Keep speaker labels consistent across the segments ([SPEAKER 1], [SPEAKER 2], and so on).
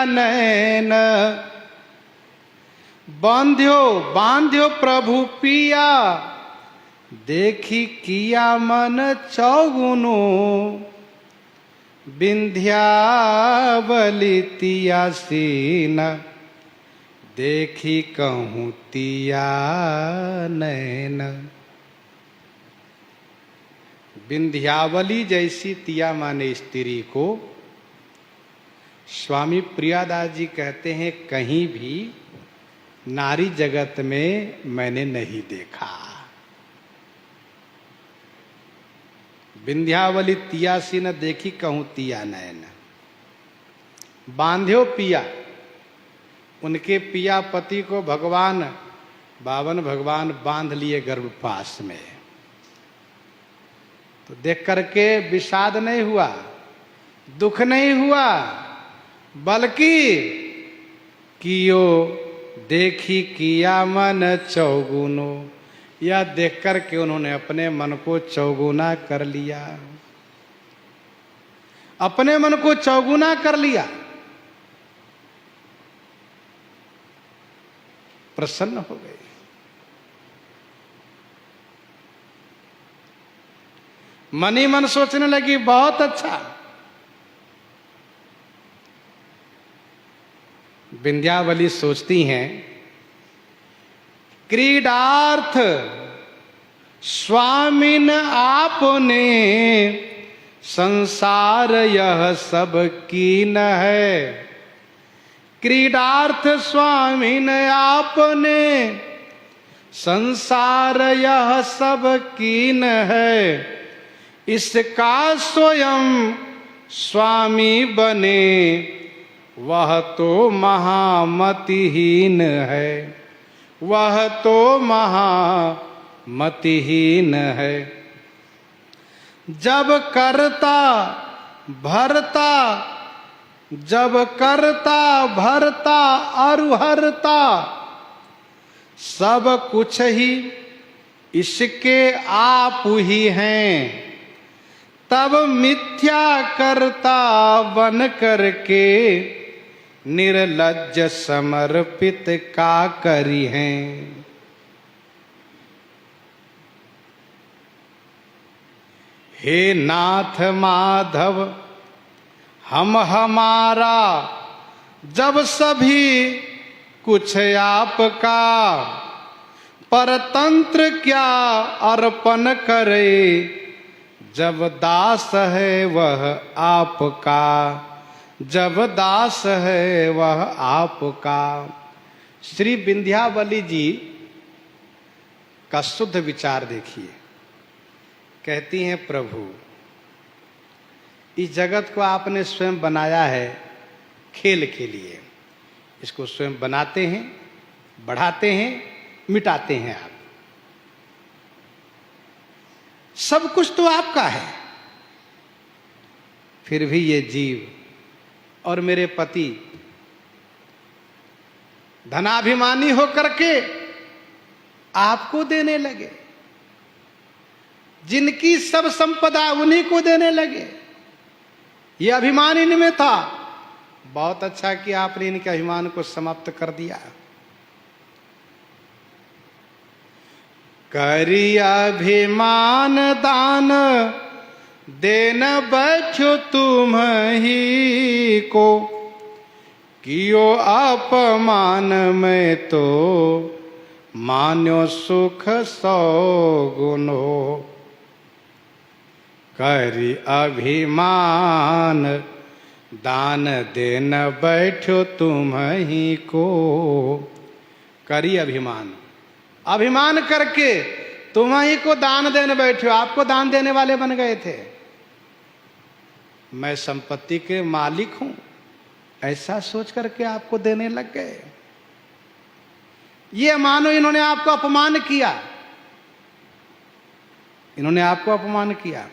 [SPEAKER 1] नैन। बांध्यो बांध्यो प्रभु पिया, देखी किया मन चौगुनो। विंध्यावली तिया सीन, देखी कहूँ तिया नैन। विंध्यावली जैसी तिया माने स्त्री को स्वामी प्रियादास जी कहते हैं कहीं भी नारी जगत में मैंने नहीं देखा। विंध्यावली तियासी न देखी कहूँ तिया नैन। बांध्यो पिया, उनके पिया पति को भगवान बावन भगवान बांध लिए गर्भपाश में। तो देख करके विषाद नहीं हुआ, दुख नहीं हुआ, बल्कि कियो देखी किया मन चौगुनो। यह देख करके उन्होंने अपने मन को चौगुना कर लिया, अपने मन को चौगुना कर लिया, प्रसन्न हो गए। मन ही मन सोचने लगी बहुत अच्छा। विंध्यावली सोचती हैं क्रीडार्थ स्वामिन आपने, संसार यह सब कीन है। क्रीडार्थ स्वामिन आपने, संसार यह सब कीन है। इसका स्वयं स्वामी बने, वह तो महामतिहीन है, वह तो महामतिहीन है। जब करता भरता, जब करता भरता अरुहरता, सब कुछ ही इसके आप ही हैं। तब मिथ्या करता बन करके, निर्लज्ज समर्पित का करी हैं। हे नाथ माधव हम हमारा, जब सभी कुछ आपका, परतंत्र क्या अर्पण करे। जब दास है वह आपका, जब दास है वह आपका। श्री विंध्यावली जी का शुद्ध विचार देखिए। कहती हैं प्रभु इस जगत को आपने स्वयं बनाया है खेल के लिए। इसको स्वयं बनाते हैं, बढ़ाते हैं, मिटाते हैं आप। सब कुछ तो आपका है। फिर भी ये जीव और मेरे पति धनाभिमानी होकर के आपको देने लगे, जिनकी सब संपदा उन्हीं को देने लगे। ये अभिमान इनमें था। बहुत अच्छा कि आपने इनके अभिमान को समाप्त कर दिया। करी अभिमान दान, देन बैठो तुम ही को। कियो अपमान में तो, मान्यो सुख सौ गुनो। करी अभिमान दान, देन बैठो तुम ही को। करी अभिमान, अभिमान करके तुम ही को दान देने बैठे हो। आपको दान देने वाले बन गए थे। मैं संपत्ति के मालिक हूं, ऐसा सोच करके आपको देने लग गए। ये मानो इन्होंने आपको अपमान किया, इन्होंने आपको अपमान किया।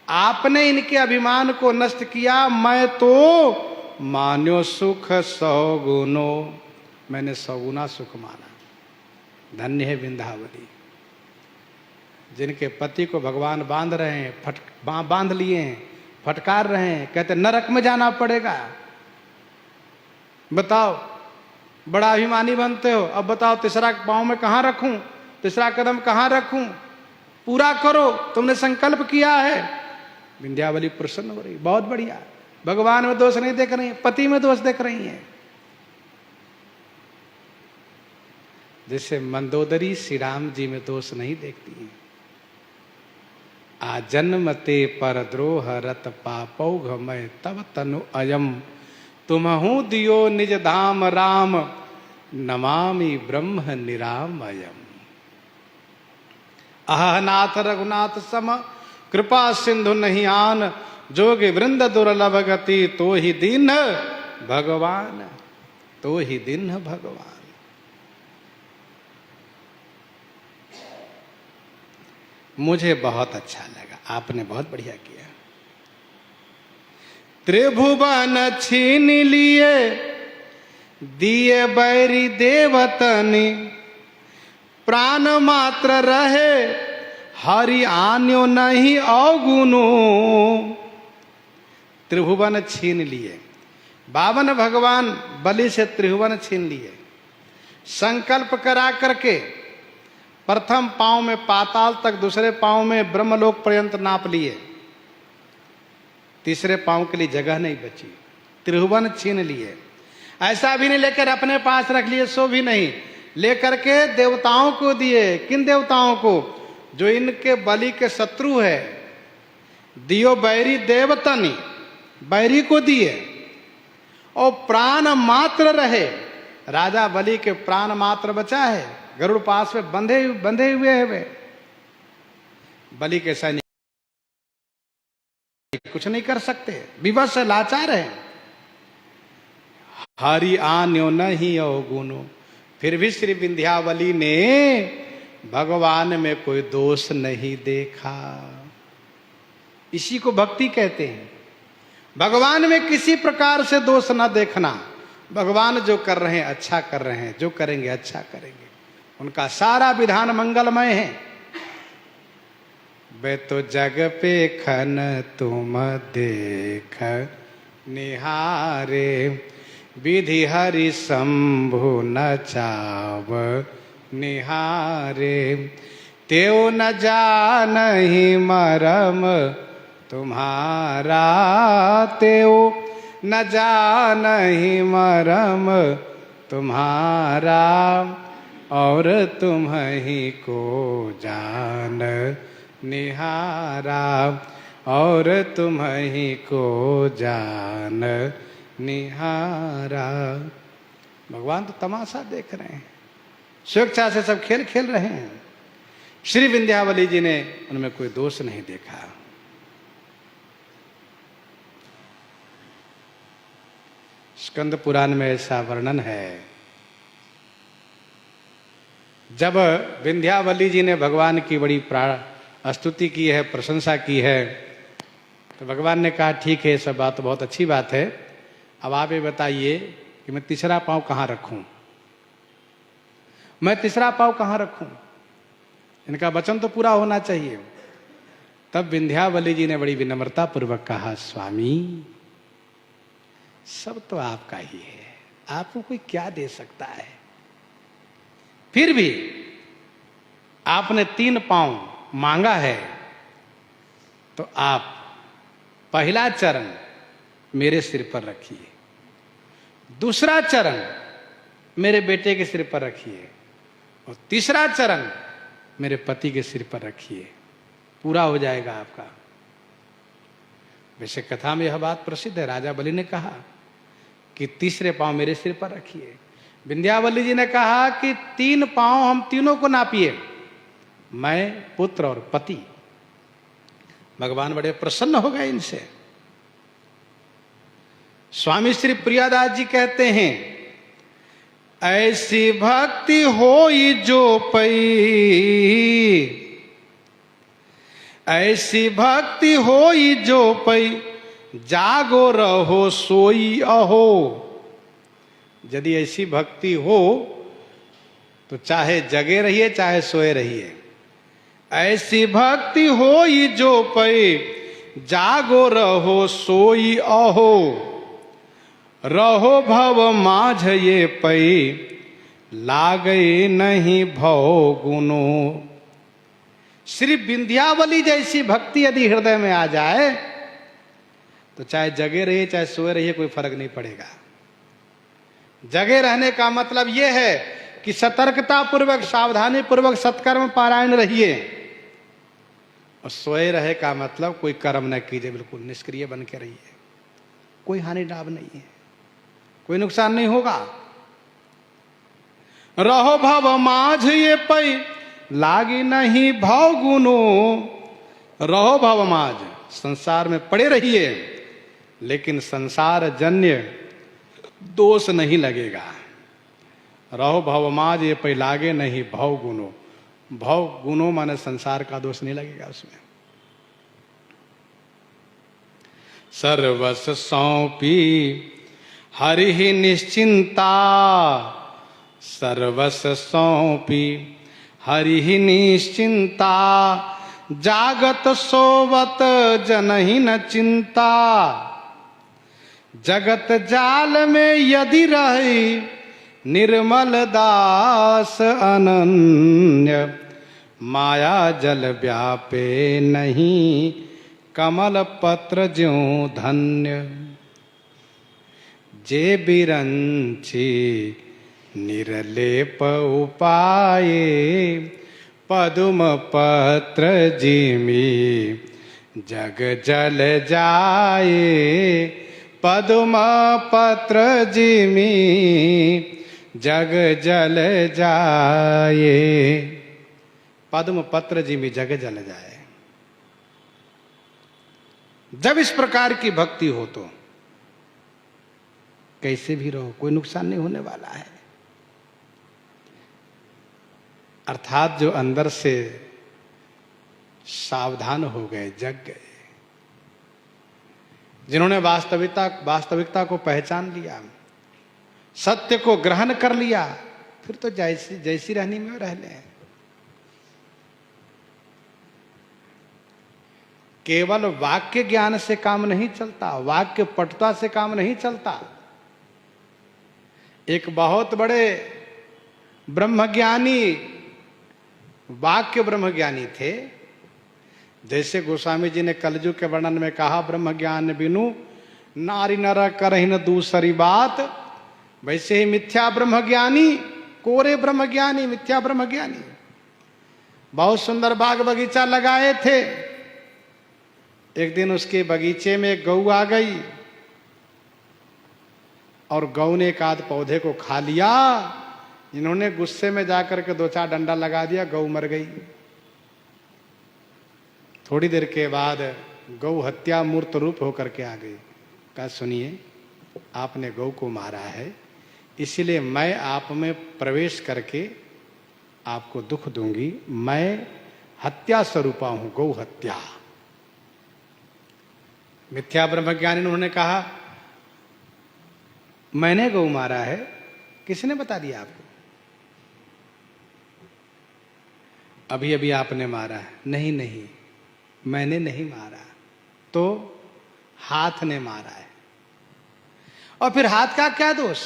[SPEAKER 1] आपने इनके अभिमान को नष्ट किया। मैं तो मान्यो सुख सौ गुनो, मैंने 100 गुना सुख माना। धन्य है विंध्यावली, जिनके पति को भगवान बांध रहे हैं, बांध लिए हैं, फटकार रहे हैं, कहते नरक में जाना पड़ेगा। बताओ, बड़ा अभिमानी बनते हो। अब बताओ तीसरा पाँव में कहाँ रखूं, तीसरा कदम कहाँ रखूं, पूरा करो, तुमने संकल्प किया है। विंध्यावली प्रसन्न हो रही, बहुत बढ़िया। भगवान में दोष नहीं देख रही, पति में दोष देख रही हैं। जैसे मंदोदरी श्री राम जी में दोष नहीं देखती हैं। आ जन्मते पर द्रोह रत पापौघ मैं तब तनु अयम, तुम्हु दियो निज धाम राम, नमामि ब्रह्म निरामयम। अहनाथ रघुनाथ सम कृपा सिंधु नहीं आन, जोगी वृंद दुर्लभ गति, तो ही दीन भगवान, तो ही दीन भगवान। मुझे बहुत अच्छा लगा, आपने बहुत बढ़िया किया। त्रिभुवन छीन लिए दिए बैरी देवतनी, प्राण मात्र रहे हरि आन्यो नहीं अवगुनो। त्रिभुवन छीन लिए, बावन भगवान बलि से त्रिभुवन छीन लिए। संकल्प करा करके प्रथम पांव में पाताल तक, दूसरे पांव में ब्रह्मलोक पर्यंत नाप लिए। तीसरे पांव के लिए जगह नहीं बची, त्रिभुवन छीन लिए। ऐसा भी नहीं लेकर अपने पास रख लिए, सो भी नहीं, लेकर के देवताओं को दिए। किन देवताओं को? जो इनके बलि के शत्रु है। दियो बैरी देवतनी, बैरी को दिए। और प्राण मात्र रहे, राजा बलि के प्राण मात्र बचा है, गरुड़ पास में बंधे हुए हैं वे। बलि के सैनिक कुछ नहीं कर सकते, विवश लाचार है। हरि आन्यो नहीं अवगुनो। फिर भी श्री विंध्यावली ने भगवान में कोई दोष नहीं देखा। इसी को भक्ति कहते हैं। भगवान में किसी प्रकार से दोष न देखना। भगवान जो कर रहे हैं अच्छा कर रहे हैं, जो करेंगे अच्छा करेंगे, उनका सारा विधान मंगलमय है। वे तो जग पे खन तुम देख निहारे, विधि हरि शंभु न चाव निहारे। त्यो न जानहि मरम तुम्हारा, त्यो न जानहि मरम तुम्हारा, और तुम्हीं को जान निहारा, और तुम्हीं को जान निहारा। भगवान तो तमाशा देख रहे हैं, स्वेच्छा से सब खेल खेल रहे हैं। श्री विंध्यावली जी ने उनमें कोई दोष नहीं देखा। स्कंद पुराण में ऐसा वर्णन है, जब विंध्यावली जी ने भगवान की बड़ी स्तुति की है, प्रशंसा की है, तो भगवान ने कहा ठीक है, सब बात बहुत अच्छी बात है। अब आप ये बताइए कि मैं तीसरा पांव कहाँ रखूं, मैं तीसरा पांव कहाँ रखूं? इनका वचन तो पूरा होना चाहिए। तब विंध्यावली जी ने बड़ी विनम्रता पूर्वक कहा, स्वामी सब तो आपका ही है, आपको कोई क्या दे सकता है। फिर भी आपने 3 पांव मांगा है, तो आप पहला चरण मेरे सिर पर रखिए, दूसरा चरण मेरे बेटे के सिर पर रखिए, और तीसरा चरण मेरे पति के सिर पर रखिए, पूरा हो जाएगा आपका। वैसे कथा में यह बात प्रसिद्ध है। राजा बलि ने कहा कि तीसरे पांव मेरे सिर पर रखिए। विंध्यावली जी ने कहा कि 3 पांव हम तीनों को नापिए, मैं, पुत्र और पति। भगवान बड़े प्रसन्न हो गए इनसे। स्वामी श्री प्रियादास जी कहते हैं, ऐसी भक्ति होई जो पई, ऐसी भक्ति होई जो पई, जागो रहो सोई अहो। यदि ऐसी भक्ति हो तो चाहे जगे रहिए चाहे सोए रहिए। ऐसी भक्ति होई जो पई, जागो रहो सोई अहो। रहो भव माझ ये पई, लागे नहीं भव गुनो। श्री विंध्यावली जैसी भक्ति यदि हृदय में आ जाए तो चाहे जगे रहिए चाहे सोए रहिए कोई फर्क नहीं पड़ेगा। जगे रहने का मतलब यह है कि सतर्कता पूर्वक सावधानी पूर्वक सत्कर्म पारायण रहिए, और सोए रहे का मतलब कोई कर्म न कीजिए, बिल्कुल निष्क्रिय बन के रहिए। कोई हानि लाभ नहीं है, कोई नुकसान नहीं होगा। रहो भव माझ ये पई, लागी नहीं भाव गुनो। रहो भव माझ, संसार में पड़े रहिए, लेकिन संसार जन्य दोष नहीं लगेगा। रहो भव माझ ये पई, लागे नहीं भव गुनो। भव गुनो माने संसार का दोष नहीं लगेगा उसमें। सर्वस सौंपी हरि ही निश्चिंता, सर्वस सौंपी हरि ही निश्चिंता। जागत सोवत जनहि न चिंता, जगत जाल में यदि रही निर्मल दास अनन्य। माया जल व्यापे नहीं, कमल पत्र ज्यों धन्य। जे बिरंची निरलेप उपाये, पदुम पत्र जिमी जग जल जाए। पदुम पत्र जिमी जग जल जाए। पद्म पत्र जिमी जग जल जाए। जब इस प्रकार की भक्ति हो तो कैसे भी रहो, कोई नुकसान नहीं होने वाला है। अर्थात जो अंदर से सावधान हो गए, जग गए, जिन्होंने वास्तविकता को पहचान लिया, सत्य को ग्रहण कर लिया, फिर तो जैसी रहनी में रह लें। केवल वाक्य ज्ञान से काम नहीं चलता, वाक्य पटुता से काम नहीं चलता। एक बहुत बड़े ब्रह्मज्ञानी, वाक्य ब्रह्मज्ञानी थे। जैसे गोस्वामी जी ने कलयुग के वर्णन में कहा, ब्रह्मज्ञान बिनु नारी नर करहि न दूसरी बात, वैसे ही मिथ्या ब्रह्मज्ञानी, कोरे ब्रह्मज्ञानी, मिथ्या ब्रह्मज्ञानी बहुत सुंदर बाग बगीचा लगाए थे। एक दिन उसके बगीचे में गऊ आ गई और गऊ ने एक आध पौधे को खा लिया। इन्होंने गुस्से में जाकर के दो चार डंडा लगा दिया, गऊ मर गई। थोड़ी देर के बाद गौ हत्या मूर्त रूप होकर के आ गई। कहा, सुनिए, आपने गौ को मारा है, इसलिए मैं आप में प्रवेश करके आपको दुख दूंगी। मैं हत्या स्वरूपा हूं, गौ हत्या। मिथ्या ब्रह्मज्ञानी उन्होंने कहा, मैंने गौ मारा है, किसने बता दिया आपको? अभी अभी आपने मारा है। नहीं नहीं, मैंने नहीं मारा। तो हाथ ने मारा है। और फिर हाथ का क्या दोष?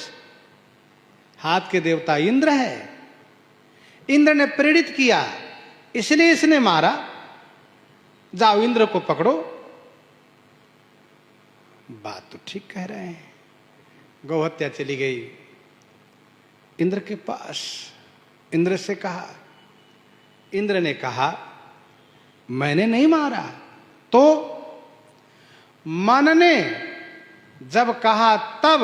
[SPEAKER 1] हाथ के देवता इंद्र है, इंद्र ने प्रेरित किया, इसलिए इसने मारा। जाओ इंद्र को पकड़ो। बात तो ठीक कह रहे हैं। गौहत्या चली गई इंद्र के पास। इंद्र से कहा, इंद्र ने कहा, मैंने नहीं मारा। तो मन ने जब कहा तब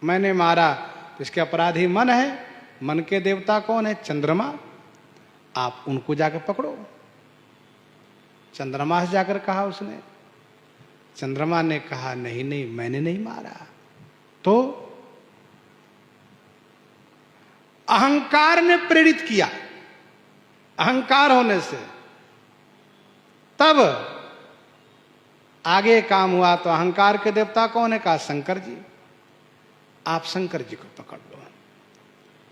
[SPEAKER 1] मैंने मारा, तो इसके अपराधी मन है। मन के देवता कौन है? चंद्रमा। आप उनको जाकर पकड़ो। चंद्रमा से जाकर कहा उसने। चंद्रमा ने कहा, नहीं नहीं, मैंने नहीं मारा। तो अहंकार ने प्रेरित किया। अहंकार होने से तब आगे काम हुआ। तो अहंकार के देवता कौन है? कहा, शंकर जी। आप शंकर जी को पकड़ लो।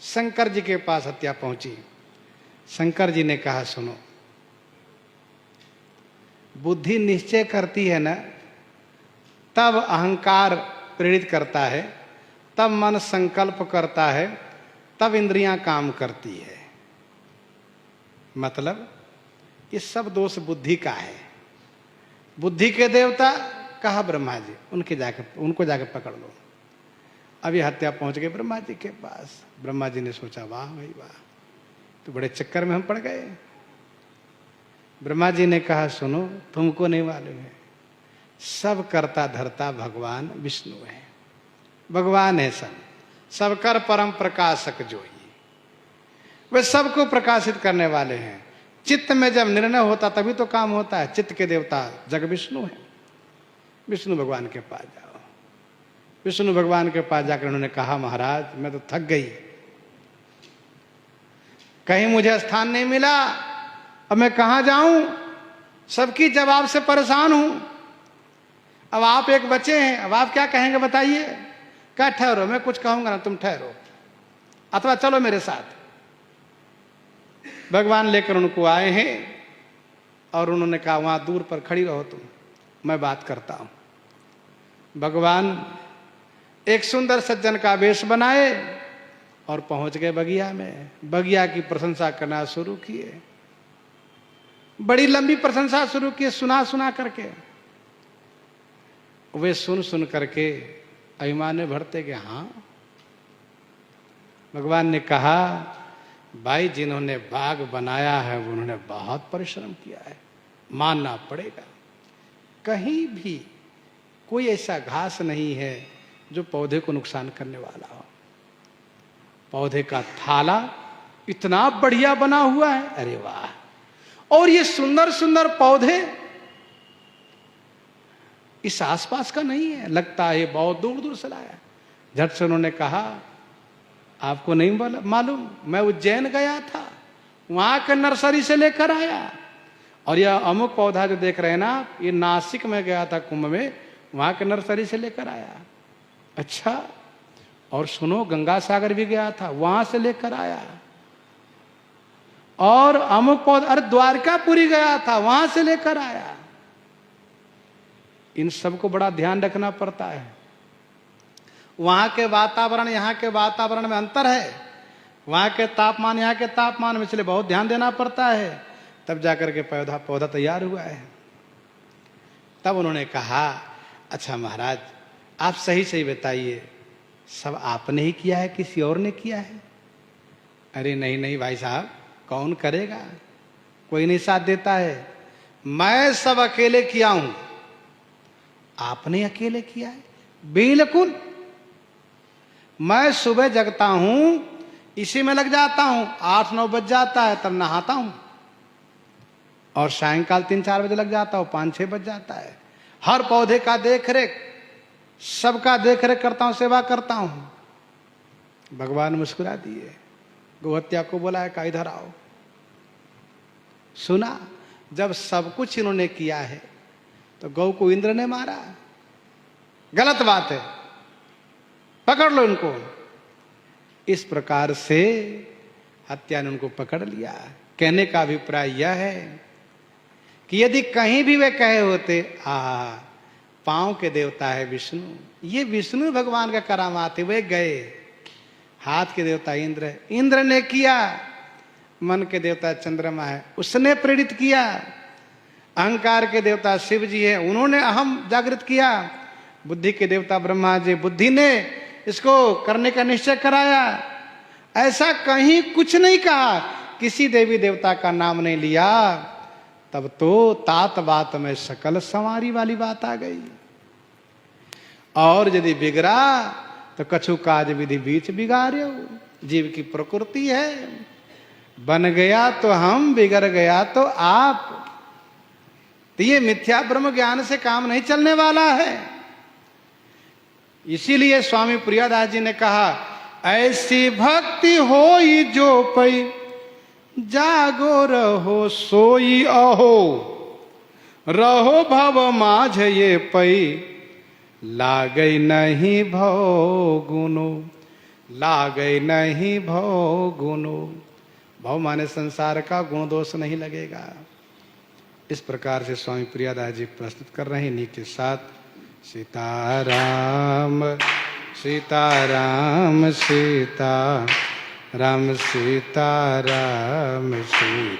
[SPEAKER 1] शंकर जी के पास हत्या पहुंची। शंकर जी ने कहा, सुनो, बुद्धि निश्चय करती है ना, तब अहंकार प्रेरित करता है, तब मन संकल्प करता है, तब इंद्रियां काम करती है। मतलब ये सब दोष बुद्धि का है। बुद्धि के देवता कहा ब्रह्मा जी, उनको जाके पकड़ लो। अभी हत्या पहुंच गए ब्रह्मा जी के पास। ब्रह्मा जी ने सोचा, वाह भाई वाह, तो बड़े चक्कर में हम पड़ गए। ब्रह्मा जी ने कहा, सुनो, तुमको नहीं मालूम है, सब करता धरता भगवान विष्णु है। भगवान है सब कर परम प्रकाशक जोई, वे सबको प्रकाशित करने वाले हैं। चित्त में जब निर्णय होता तभी तो काम होता है। चित्त के देवता जग विष्णु है। विष्णु भगवान के पास जाओ। विष्णु भगवान के पास जाकर उन्होंने कहा, महाराज मैं तो थक गई, कहीं मुझे स्थान नहीं मिला, अब मैं कहां जाऊं, सबकी जवाब से परेशान हूं। अब आप एक बच्चे हैं, अब आप क्या कहेंगे बताइए। क्या ठहरो, मैं कुछ कहूंगा ना, तुम ठहरो, अथवा चलो मेरे साथ। भगवान लेकर उनको आए हैं और उन्होंने कहा, वहां दूर पर खड़ी रहो तुम, मैं बात करता हूं। भगवान एक सुंदर सज्जन का वेश बनाए और पहुंच गए बगिया में। बगिया की प्रशंसा करना शुरू किए, बड़ी लंबी प्रशंसा शुरू की, सुना सुना करके। वे सुन सुन करके अभिमान में भरते गए। हाँ, भगवान ने कहा, भाई जिन्होंने बाग बनाया है वो उन्होंने बहुत परिश्रम किया है, मानना पड़ेगा। कहीं भी कोई ऐसा घास नहीं है जो पौधे को नुकसान करने वाला हो। पौधे का थाला इतना बढ़िया बना हुआ है, अरे वाह। और ये सुंदर सुंदर पौधे इस आसपास का नहीं है, लगता है बहुत दूर दूर से लाया। झट से उन्होंने कहा, आपको नहीं मालूम, मैं उज्जैन गया था, वहां के नर्सरी से लेकर आया। और यह अमुक पौधा जो देख रहे हैं ना, ये नासिक में गया था कुंभ में, वहां के नर्सरी से लेकर आया। अच्छा, और सुनो, गंगा सागर भी गया था, वहां से लेकर आया। और अमुक पौधा, अरे द्वारकापुरी गया था, वहां से लेकर आया। इन सबको बड़ा ध्यान रखना पड़ता है। वहां के वातावरण यहाँ के वातावरण में अंतर है, वहां के तापमान यहाँ के तापमान में, इसलिए बहुत ध्यान देना पड़ता है। तब जाकर के पौधा तैयार हुआ है। तब उन्होंने कहा, अच्छा महाराज आप सही सही बताइए, सब आपने ही किया है किसी और ने किया है? अरे नहीं नहीं भाई साहब, कौन करेगा, कोई नहीं साथ देता है, मैं सब अकेले किया हूं। आपने अकेले किया है? बिल्कुल। मैं सुबह जगता हूं, इसी में लग जाता हूं, 8-9 बज जाता है, तब नहाता हूं, और सायंकाल 3-4 बजे लग जाता हूं, 5-6 बज जाता है। हर पौधे का देख रेख, सबका देख रेख करता हूं, सेवा करता हूं। भगवान मुस्कुरा दिए। गोहत्या को बोला है, का इधर आओ। सुना, जब सब कुछ इन्होंने किया है तो गौ को इंद्र ने मारा, गलत बात है, पकड़ लो इनको। इस प्रकार से हत्या ने उनको पकड़ लिया। कहने का अभिप्राय यह है कि यदि कहीं भी वे कहे होते, पांव के देवता है विष्णु, ये विष्णु भगवान का करामात है, वे गए। हाथ के देवता इंद्र है, इंद्र ने किया। मन के देवता चंद्रमा है, उसने प्रेरित किया। अहंकार के देवता शिव जी है, उन्होंने अहम जागृत किया। बुद्धि के देवता ब्रह्मा जी, बुद्धि ने इसको करने का निश्चय कराया। ऐसा कहीं कुछ नहीं कहा, किसी देवी देवता का नाम नहीं लिया। तब तो तात बात में सकल संवारी वाली बात आ गई। और यदि बिगड़ा तो कछु काज विधि बीच बिगाड़ो। जीव की प्रकृति है, बन गया तो हम, बिगड़ गया तो आप। तो ये मिथ्या ब्रह्म ज्ञान से काम नहीं चलने वाला है। इसीलिए स्वामी प्रियादास जी ने कहा, ऐसी भक्ति होई जो पई, जागो रहो सोई अहो, रहो भव माझ ये पई, लागई नहीं भव गुनो, लागई नहीं भव गुनो। भव माने संसार का, गुण दोष नहीं लगेगा। इस प्रकार से स्वामी प्रियादास जी प्रस्तुत कर रहे हैं। इन्हीं के साथ सीताराम सीताराम सीताराम सीताराम सीता